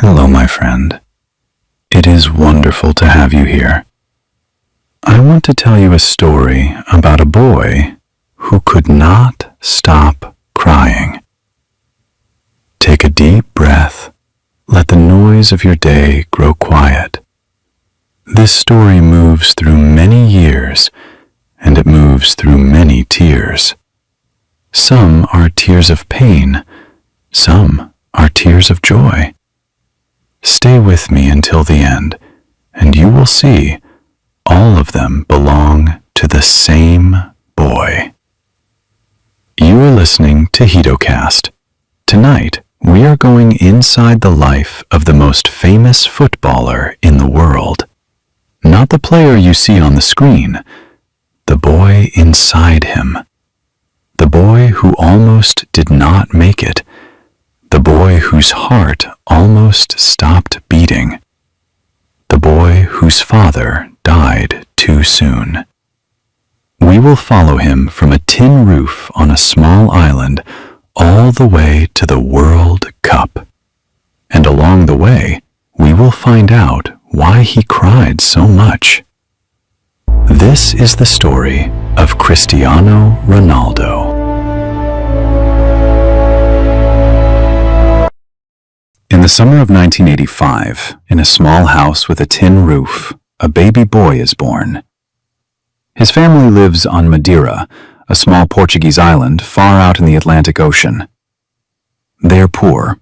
Hello, my friend. It is wonderful to have you here. I want to tell you a story about a boy who could not stop crying. Take a deep breath. Let the noise of your day grow quiet. This story moves through many years, and it moves through many tears. Some are tears of pain, some are tears of joy. Stay with me until the end, and you will see all of them belong to the same boy. You are listening to HitoCast. Tonight, we are going inside the life of the most famous footballer in the world. Not the player you see on the screen, the boy inside him. The boy who almost did not make it. The boy whose heart almost stopped beating. The boy whose father died too soon. We will follow him from a tin roof on a small island all the way to the World Cup. And along the way, we will find out why he cried so much. This is the story of Cristiano Ronaldo. In the summer of 1985, in a small house with a tin roof, a baby boy is born. His family lives on Madeira, a small Portuguese island far out in the Atlantic Ocean. They are poor,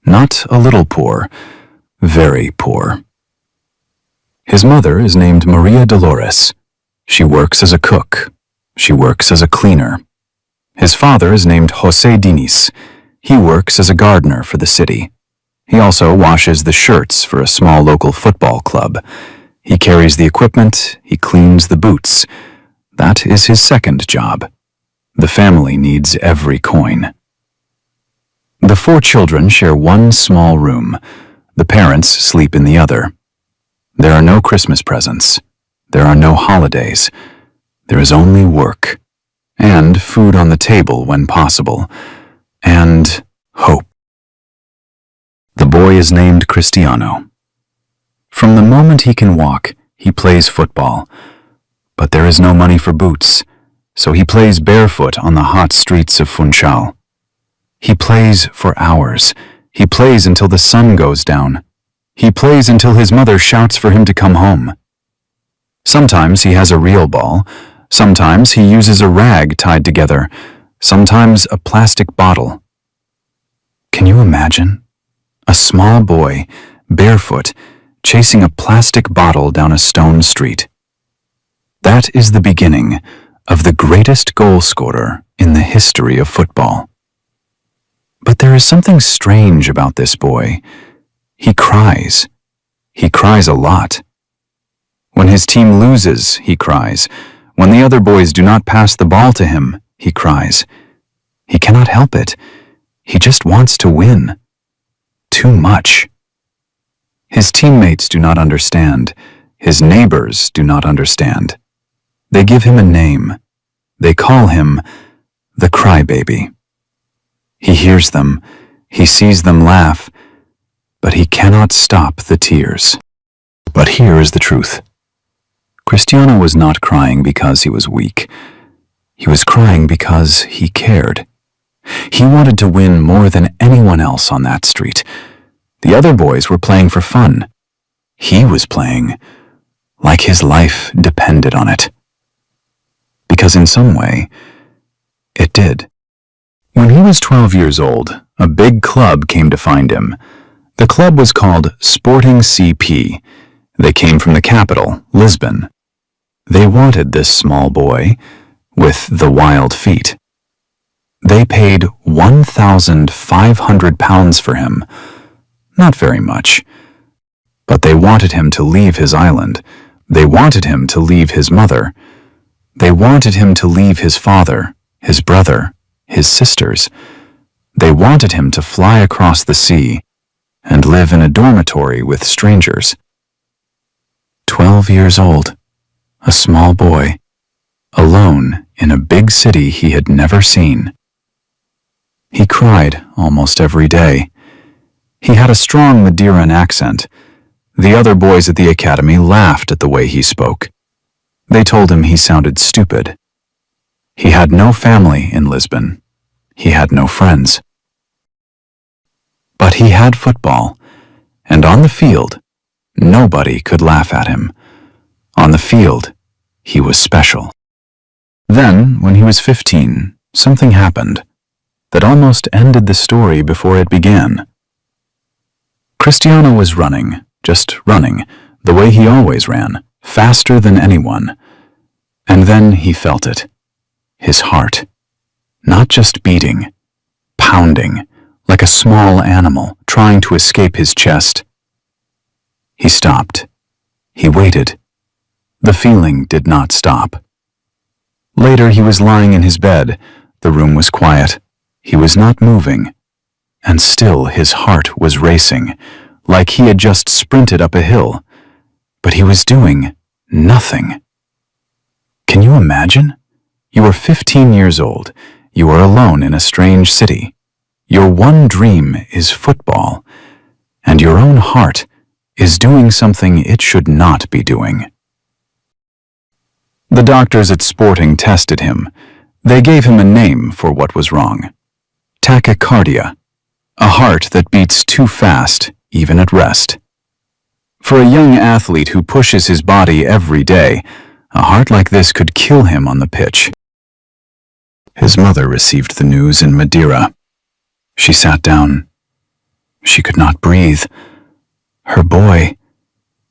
not a little poor, very poor. His mother is named Maria Dolores. She works as a cook. She works as a cleaner. His father is named José Diniz. He works as a gardener for the city. He also washes the shirts for a small local football club. He carries the equipment, he cleans the boots. That is his second job. The family needs every coin. The four children share one small room. The parents sleep in the other. There are no Christmas presents. There are no holidays. There is only work. And food on the table when possible. And hope. The boy is named Cristiano. From the moment he can walk, he plays football. But there is no money for boots, so he plays barefoot on the hot streets of Funchal. He plays for hours. He plays until the sun goes down. He plays until his mother shouts for him to come home. Sometimes he has a real ball. Sometimes he uses a rag tied together. Sometimes a plastic bottle. Can you imagine? A small boy, barefoot, chasing a plastic bottle down a stone street. That is the beginning of the greatest goal scorer in the history of football. But there is something strange about this boy. He cries. He cries a lot. When his team loses, he cries. When the other boys do not pass the ball to him, he cries. He cannot help it. He just wants to win. Too much. His teammates do not understand. His neighbors do not understand. They give him a name. They call him the crybaby. He hears them. He sees them laugh. But he cannot stop the tears. But here is the truth. Cristiano was not crying because he was weak. He was crying because he cared. He wanted to win more than anyone else on that street. The other boys were playing for fun. He was playing like his life depended on it. Because in some way, it did. When he was 12 years old, a big club came to find him. The club was called Sporting CP. They came from the capital, Lisbon. They wanted this small boy with the wild feet. They paid £1,500 for him. Not very much. But they wanted him to leave his island. They wanted him to leave his mother. They wanted him to leave his father, his brother, his sisters. They wanted him to fly across the sea and live in a dormitory with strangers. 12 years old, a small boy, alone in a big city he had never seen. He cried almost every day. He had a strong Madeiran accent. The other boys at the academy laughed at the way he spoke. They told him he sounded stupid. He had no family in Lisbon. He had no friends. But he had football, and on the field, nobody could laugh at him. On the field, he was special. Then, when he was 15, something happened that almost ended the story before it began. Cristiano was running, just running, the way he always ran, faster than anyone. And then he felt it. His heart. Not just beating, pounding, like a small animal trying to escape his chest. He stopped. He waited. The feeling did not stop. Later he was lying in his bed. The room was quiet. He was not moving. And still his heart was racing, like he had just sprinted up a hill. But he was doing nothing. Can you imagine? You are 15 years old. You are alone in a strange city. Your one dream is football, and your own heart is doing something it should not be doing. The doctors at Sporting tested him. They gave him a name for what was wrong. Tachycardia, a heart that beats too fast, even at rest. For a young athlete who pushes his body every day, a heart like this could kill him on the pitch. His mother received the news in Madeira. She sat down. She could not breathe. Her boy,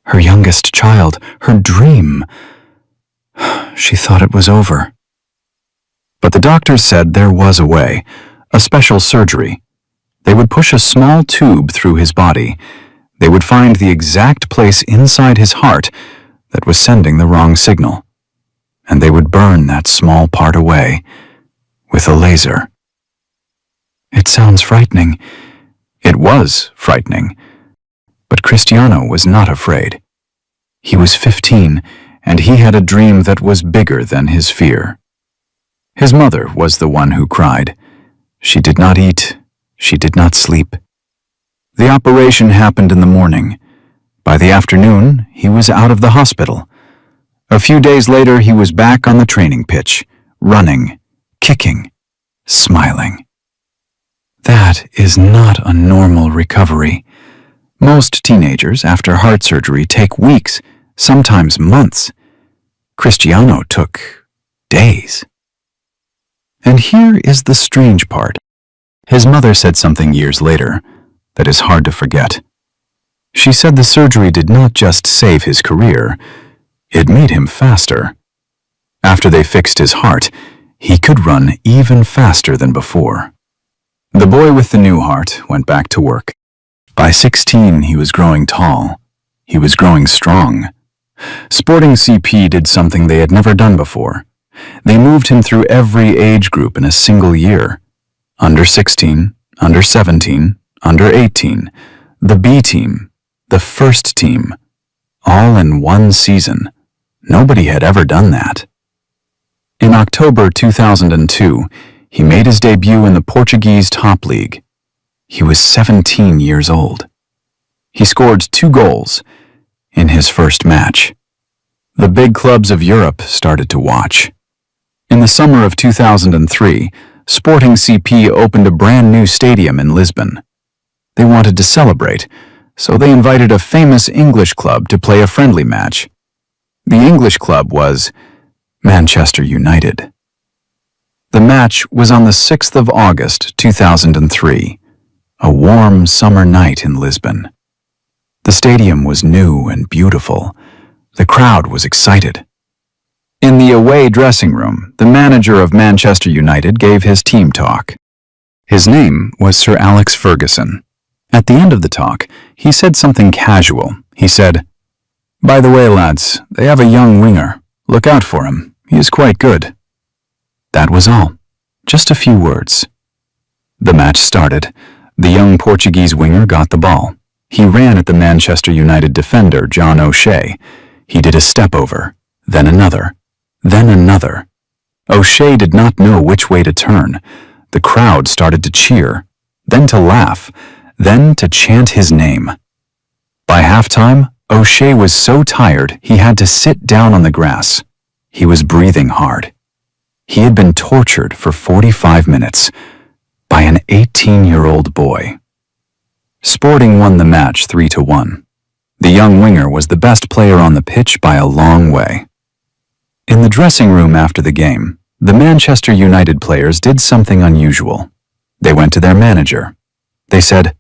her youngest child, her dream. She thought it was over. But the doctors said there was a way, a special surgery. They would push a small tube through his body. They would find the exact place inside his heart that was sending the wrong signal. And they would burn that small part away with a laser. It sounds frightening. It was frightening. But Cristiano was not afraid. He was 15, and he had a dream that was bigger than his fear. His mother was the one who cried. She did not eat. She did not sleep. The operation happened in the morning. By the afternoon, he was out of the hospital. A few days later, he was back on the training pitch, running, kicking, smiling. That is not a normal recovery. Most teenagers after heart surgery take weeks, sometimes months. Cristiano took days. And here is the strange part. His mother said something years later that is hard to forget. She said the surgery did not just save his career, it made him faster. After they fixed his heart, he could run even faster than before. The boy with the new heart went back to work. By 16, he was growing tall. He was growing strong. Sporting CP did something they had never done before. They moved him through every age group in a single year. Under 16, under 17, under 18, the B team, the first team, all in one season. Nobody had ever done that. In October 2002, he made his debut in the Portuguese top league. He was 17 years old. He scored 2 goals in his first match. The big clubs of Europe started to watch. In the summer of 2003, Sporting CP opened a brand new stadium in Lisbon. They wanted to celebrate, so they invited a famous English club to play a friendly match. The English club was Manchester United. The match was on the 6th of August, 2003, a warm summer night in Lisbon. The stadium was new and beautiful. The crowd was excited. In the away dressing room, the manager of Manchester United gave his team talk. His name was Sir Alex Ferguson. At the end of the talk, he said something casual. He said, "By the way, lads, they have a young winger. Look out for him. He is quite good." That was all. Just a few words. The match started. The young Portuguese winger got the ball. He ran at the Manchester United defender, John O'Shea. He did a step over, then another, then another. O'Shea did not know which way to turn. The crowd started to cheer, then to laugh, then to chant his name. By halftime, O'Shea was so tired he had to sit down on the grass. He was breathing hard. He had been tortured for 45 minutes by an 18-year-old boy. Sporting won the match 3-1. The young winger was the best player on the pitch by a long way. In the dressing room after the game, the Manchester United players did something unusual. They went to their manager. They said,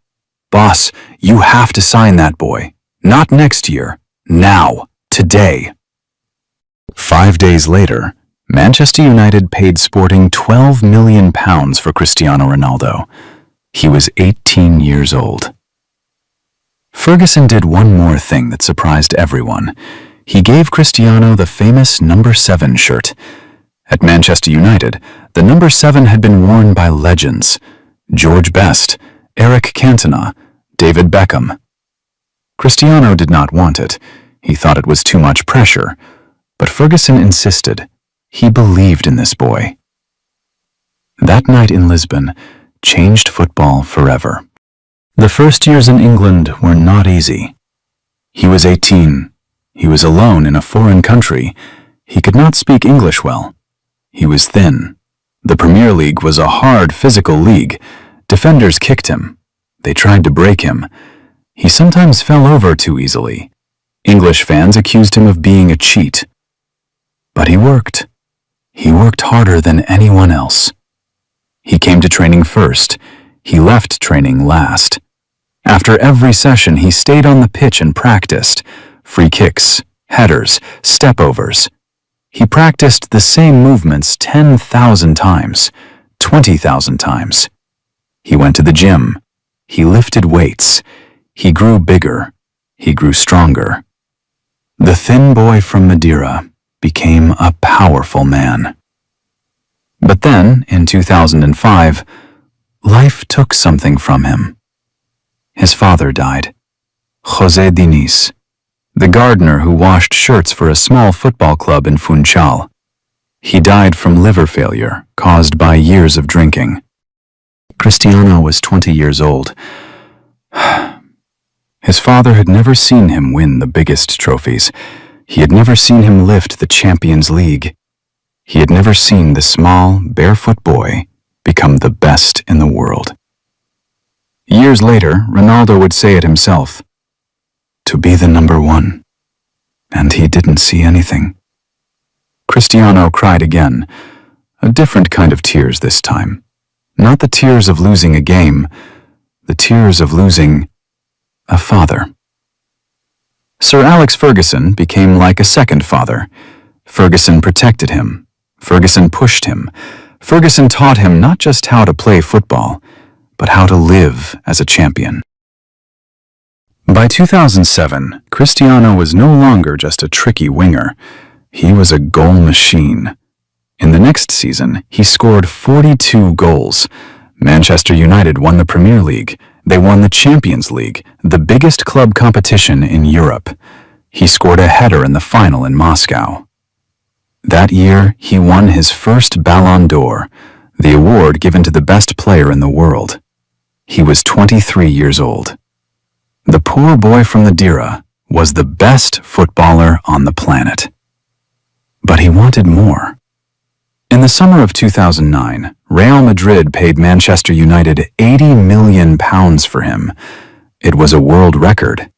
"Boss, you have to sign that boy. Not next year. Now. Today." 5 days later, Manchester United paid Sporting £12 million for Cristiano Ronaldo. He was 18 years old. Ferguson did one more thing that surprised everyone. He gave Cristiano the famous number 7 shirt. At Manchester United, the number 7 had been worn by legends: George Best, Eric Cantona, David Beckham. Cristiano did not want it. He thought it was too much pressure. But Ferguson insisted. He believed in this boy. That night in Lisbon changed football forever. The first years in England were not easy. He was 18. He was alone in a foreign country. He could not speak English well. He was thin. The Premier League was a hard physical league. Defenders kicked him. They tried to break him. He sometimes fell over too easily. English fans accused him of being a cheat. But he worked. He worked harder than anyone else. He came to training first. He left training last. After every session, he stayed on the pitch and practiced. Free kicks, headers, step-overs. He practiced the same movements 10,000 times, 20,000 times. He went to the gym. He lifted weights. He grew bigger. He grew stronger. The thin boy from Madeira became a powerful man. But then, in 2005, life took something from him. His father died. José Diniz, the gardener who washed shirts for a small football club in Funchal. He died from liver failure caused by years of drinking. Cristiano was 20 years old. His father had never seen him win the biggest trophies. He had never seen him lift the Champions League. He had never seen the small, barefoot boy become the best in the world. Years later, Ronaldo would say it himself, to be the number 1. And he didn't see anything. Cristiano cried again, a different kind of tears this time. Not the tears of losing a game, the tears of losing a father. Sir Alex Ferguson became like a second father. Ferguson protected him. Ferguson pushed him. Ferguson taught him not just how to play football, but how to live as a champion. By 2007, Cristiano was no longer just a tricky winger. He was a goal machine. In the next season, he scored 42 goals. Manchester United won the Premier League. They won the Champions League, the biggest club competition in Europe. He scored a header in the final in Moscow. That year, he won his first Ballon d'Or, the award given to the best player in the world. He was 23 years old. The poor boy from Madeira was the best footballer on the planet. But he wanted more. In the summer of 2009, Real Madrid paid Manchester United £80 million for him. It was a world record.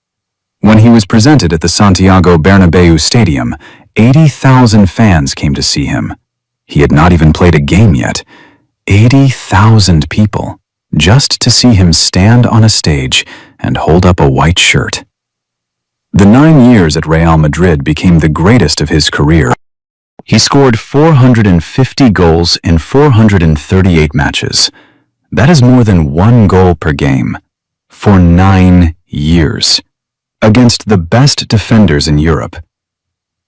When he was presented at the Santiago Bernabéu Stadium, 80,000 fans came to see him. He had not even played a game yet. 80,000 people, just to see him stand on a stage and hold up a white shirt. The 9 years at Real Madrid became the greatest of his career. He scored 450 goals in 438 matches. That is more than 1 goal per game. For 9 years. Against the best defenders in Europe.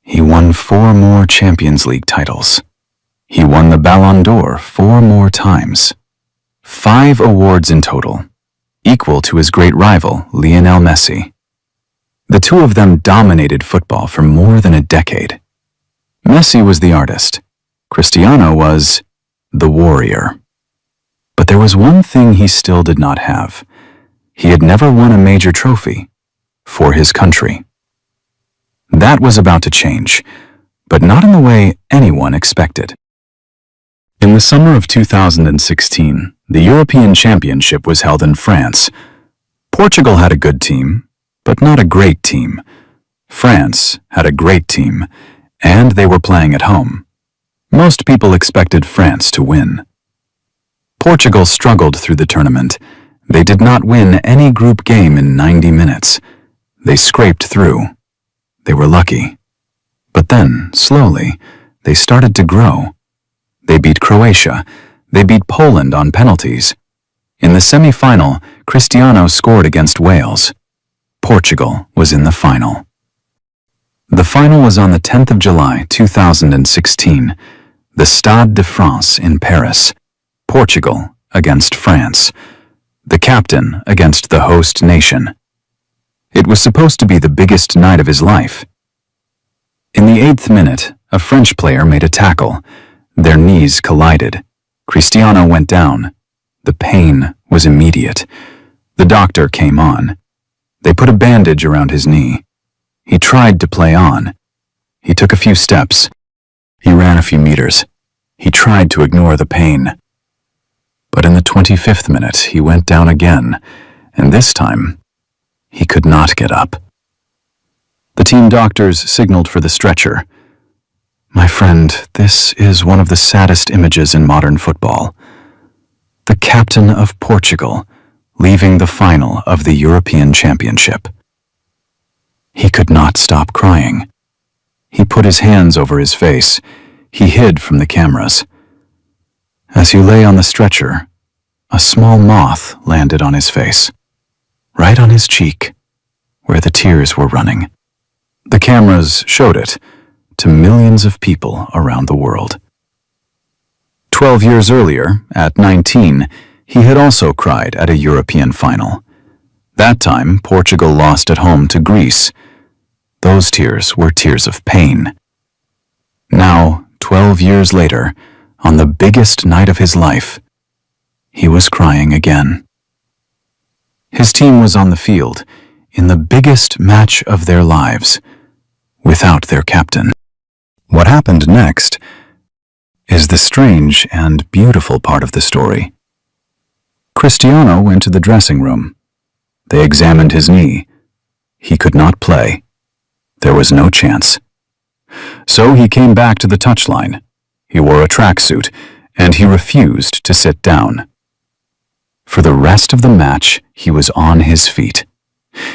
He won 4 more Champions League titles. He won the Ballon d'Or 4 more times. 5 awards in total, equal to his great rival, Lionel Messi. The two of them dominated football for more than a decade. Messi was the artist. Cristiano was the warrior. But there was one thing he still did not have. He had never won a major trophy for his country. That was about to change, but not in the way anyone expected. In the summer of 2016, the European Championship was held in France. Portugal had a good team, but not a great team. France had a great team, and they were playing at home. Most people expected France to win. Portugal struggled through the tournament. They did not win any group game in 90 minutes. They scraped through. They were lucky. But then, slowly, they started to grow. They beat Croatia. They beat Poland on penalties. In the semi-final, Cristiano scored against Wales. Portugal was in the final. The final was on the 10th of July, 2016, the Stade de France in Paris. Portugal against France. The captain against the host nation. It was supposed to be the biggest night of his life. In the 8th minute, a French player made a tackle. Their knees collided. Cristiano went down. The pain was immediate. The doctor came on. They put a bandage around his knee. He tried to play on. He took a few steps. He ran a few meters. He tried to ignore the pain. But in the 25th minute, he went down again, and this time, he could not get up. The team doctors signaled for the stretcher. My friend, this is one of the saddest images in modern football. The captain of Portugal leaving the final of the European Championship. He could not stop crying. He put his hands over his face. He hid from the cameras. As he lay on the stretcher, a small moth landed on his face, right on his cheek, where the tears were running. The cameras showed it to millions of people around the world. 12 years earlier, at 19, he had also cried at a European final. That time, Portugal lost at home to Greece. Those tears were tears of pain. Now, 12 years later, on the biggest night of his life, he was crying again. His team was on the field, in the biggest match of their lives, without their captain. What happened next is the strange and beautiful part of the story. Cristiano went to the dressing room. They examined his knee. He could not play. There was no chance. So he came back to the touchline. He wore a tracksuit, and he refused to sit down. For the rest of the match, he was on his feet.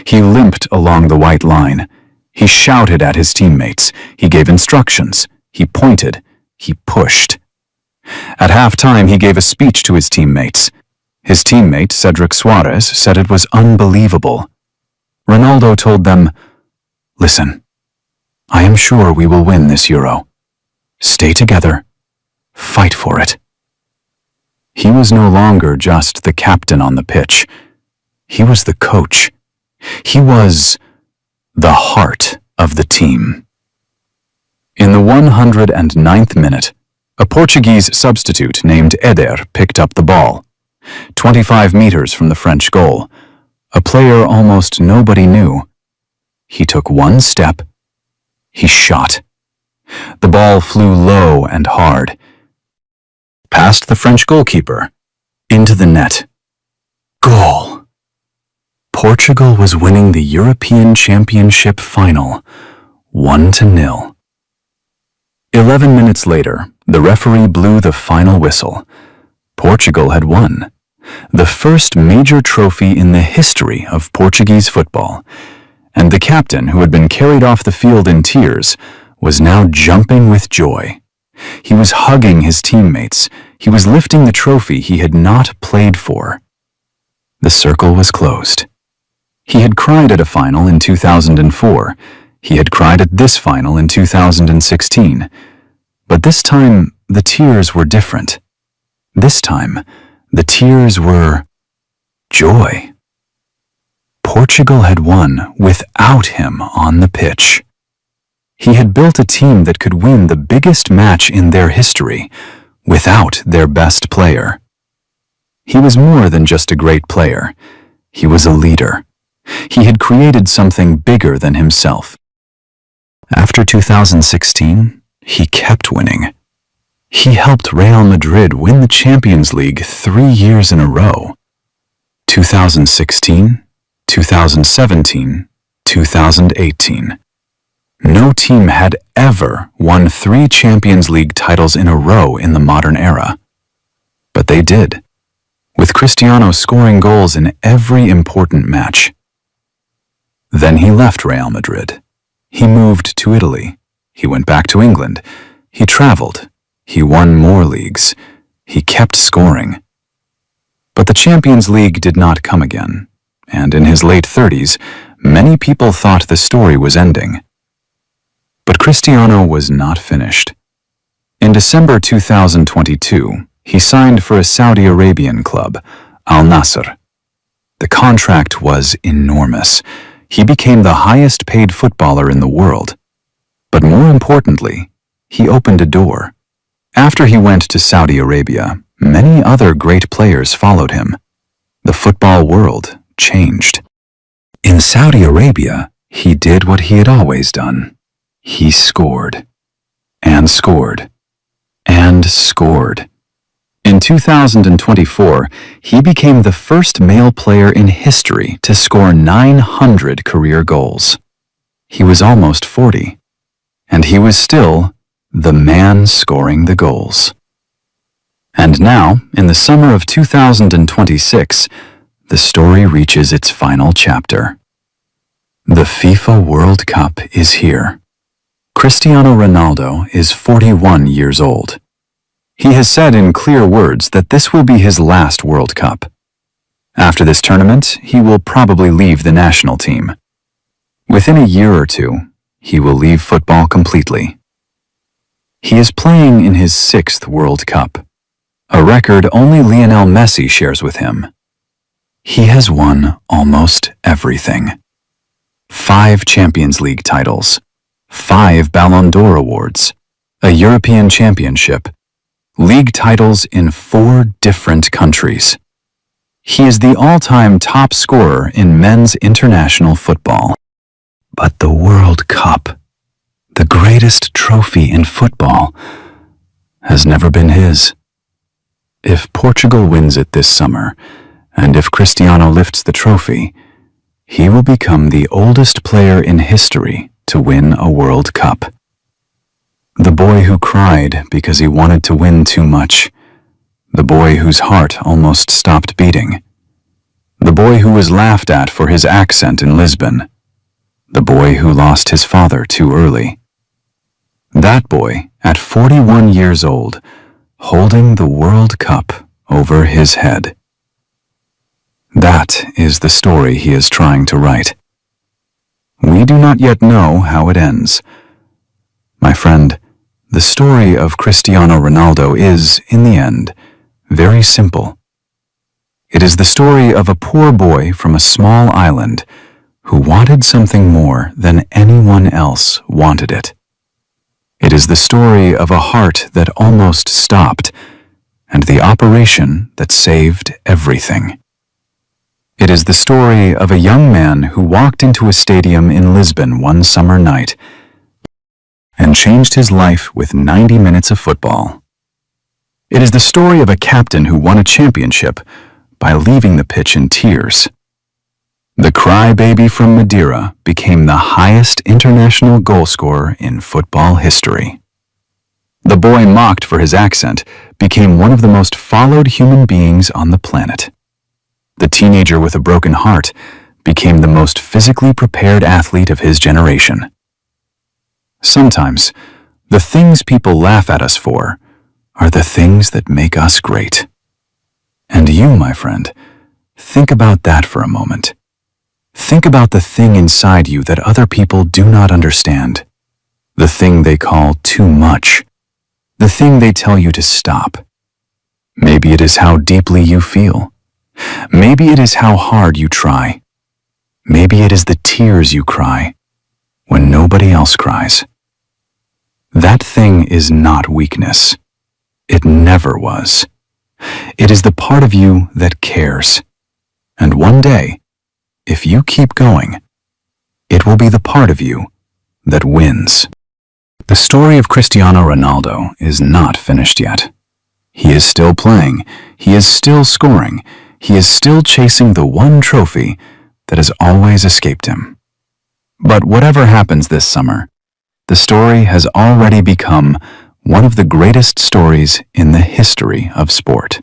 He limped along the white line. He shouted at his teammates. He gave instructions. He pointed. He pushed. At halftime, he gave a speech to his teammates. His teammate, Cedric Suarez, said it was unbelievable. Ronaldo told them, "Listen, I am sure we will win this Euro. Stay together. Fight for it." He was no longer just the captain on the pitch. He was the coach. He was the heart of the team. In the 109th minute, a Portuguese substitute named Eder picked up the ball. 25 meters from the French goal, a player almost nobody knew. He took one step. He shot. The ball flew low and hard, past the French goalkeeper, into the net. Goal! Portugal was winning the European Championship final, 1-0. 11 minutes later, the referee blew the final whistle. Portugal had won. The first major trophy in the history of Portuguese football. And the captain, who had been carried off the field in tears, was now jumping with joy. He was hugging his teammates. He was lifting the trophy he had not played for. The circle was closed. He had cried at a final in 2004. He had cried at this final in 2016. But this time, the tears were different. This time, the tears were joy. Portugal had won without him on the pitch. He had built a team that could win the biggest match in their history without their best player. He was more than just a great player. He was a leader. He had created something bigger than himself. After 2016, he kept winning. He helped Real Madrid win the Champions League 3 years in a row. 2016, 2017, 2018. No team had ever won 3 Champions League titles in a row in the modern era. But they did, with Cristiano scoring goals in every important match. Then he left Real Madrid. He moved to Italy. He went back to England. He traveled. He won more leagues. He kept scoring. But the Champions League did not come again, and in his late 30s, many people thought the story was ending. But Cristiano was not finished. In December 2022, he signed for a Saudi Arabian club, Al Nassr. The contract was enormous. He became the highest-paid footballer in the world. But more importantly, he opened a door. After he went to Saudi Arabia, many other great players followed him. The football world changed. In Saudi Arabia, he did what he had always done. He scored, and scored, and scored. In 2024, he became the first male player in history to score 900 career goals. He was almost 40, and he was still the man scoring the goals. And now, in the summer of 2026, the story reaches its final chapter. The FIFA World Cup is here. Cristiano Ronaldo is 41 years old. He has said in clear words that this will be his last World Cup. After this tournament, he will probably leave the national team. Within a year or two, he will leave football completely. He is playing in his 6th World Cup, a record only Lionel Messi shares with him. He has won almost everything. 5 Champions League titles, 5 Ballon d'Or awards, a European Championship, league titles in 4 different countries. He is the all-time top scorer in men's international football. But the World Cup, the greatest trophy in football, has never been his. If Portugal wins it this summer, and if Cristiano lifts the trophy, he will become the oldest player in history to win a World Cup. The boy who cried because he wanted to win too much. The boy whose heart almost stopped beating. The boy who was laughed at for his accent in Lisbon. The boy who lost his father too early. That boy, at 41 years old, holding the World Cup over his head. That is the story he is trying to write. We do not yet know how it ends. My friend, the story of Cristiano Ronaldo is, in the end, very simple. It is the story of a poor boy from a small island who wanted something more than anyone else wanted it. It is the story of a heart that almost stopped and the operation that saved everything. It is the story of a young man who walked into a stadium in Lisbon one summer night and changed his life with 90 minutes of football. It is the story of a captain who won a championship by leaving the pitch in tears. The crybaby from Madeira became the highest international goal scorer in football history. The boy mocked for his accent became one of the most followed human beings on the planet. The teenager with a broken heart became the most physically prepared athlete of his generation. Sometimes, the things people laugh at us for are the things that make us great. And you, my friend, think about that for a moment. Think about the thing inside you that other people do not understand. The thing they call too much. The thing they tell you to stop. Maybe it is how deeply you feel. Maybe it is how hard you try. Maybe it is the tears you cry when nobody else cries. That thing is not weakness. It never was. It is the part of you that cares. And one day, if you keep going, it will be the part of you that wins. The story of Cristiano Ronaldo is not finished yet. He is still playing, he is still scoring, he is still chasing the one trophy that has always escaped him. But whatever happens this summer, the story has already become one of the greatest stories in the history of sport.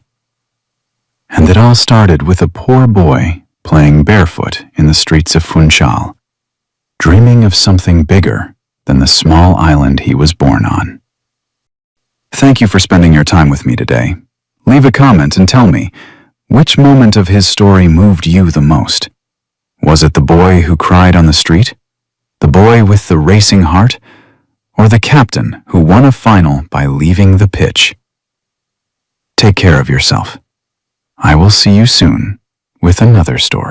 And it all started with a poor boy playing barefoot in the streets of Funchal, dreaming of something bigger than the small island he was born on. Thank you for spending your time with me today. Leave a comment and tell me, which moment of his story moved you the most? Was it the boy who cried on the street? The boy with the racing heart? Or the captain who won a final by leaving the pitch? Take care of yourself. I will see you soon with another story.